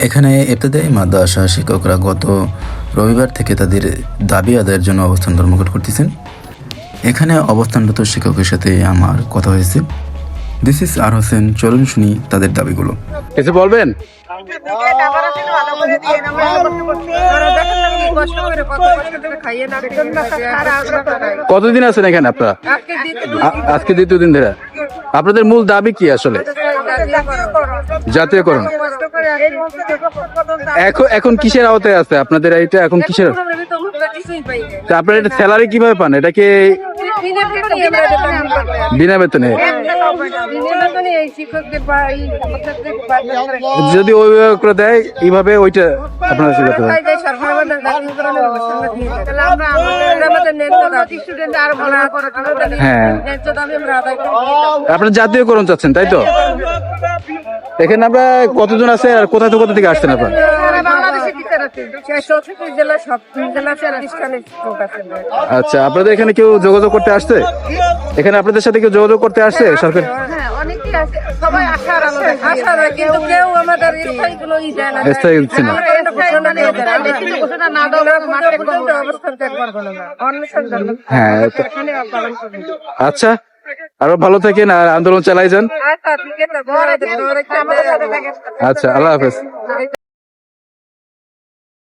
এখানে ইবতেদায়ী মাদ্রাসা শিক্ষকরা গত রবিবার থেকে তাদের দাবি আদায়ের জন্য অবস্থান ধর্মঘট করতেছেন। এখানে অবস্থানরত শিক্ষকের সাথে আমার কথা হয়েছে। দিস ইজ আর হোসেন। চলুন শুনি তাদের দাবিগুলো। কিছু বলবেন? কতদিন আছেন এখানে আপনারা? আজকে দ্বিতীয় দিন ধরে। আপনাদের মূল দাবি কি আসলে? জাতীয়করণ। এখন কিসের আওতায় আছে আপনাদের এইটা? এখন কিসের? আপনারা এটা স্যালারি কিভাবে পান? এটা কি বিনা বেতনে? যদি অভিভাবকরা দেয় এইভাবে ওইটা আপনারা শিখাতে পারেন। হ্যাঁ, আপনারা জাতীয়করণ চাচ্ছেন তাই তো? এখানে আমরা কতজন আছে আর কোথা থেকে আসছেন আপনারা? আচ্ছা, আপনাদের এখানে কেউ যোগাযোগ করতে আসছে? এখানে আপনাদের সাথে কেউ যোগাযোগ করতে আসছে সরকার? স্থায়ী দিচ্ছে না। হ্যাঁ, আচ্ছা, আরো ভালো থাকেন আর আন্দোলন চালাই যান। আচ্ছা, আল্লাহ হাফেজ।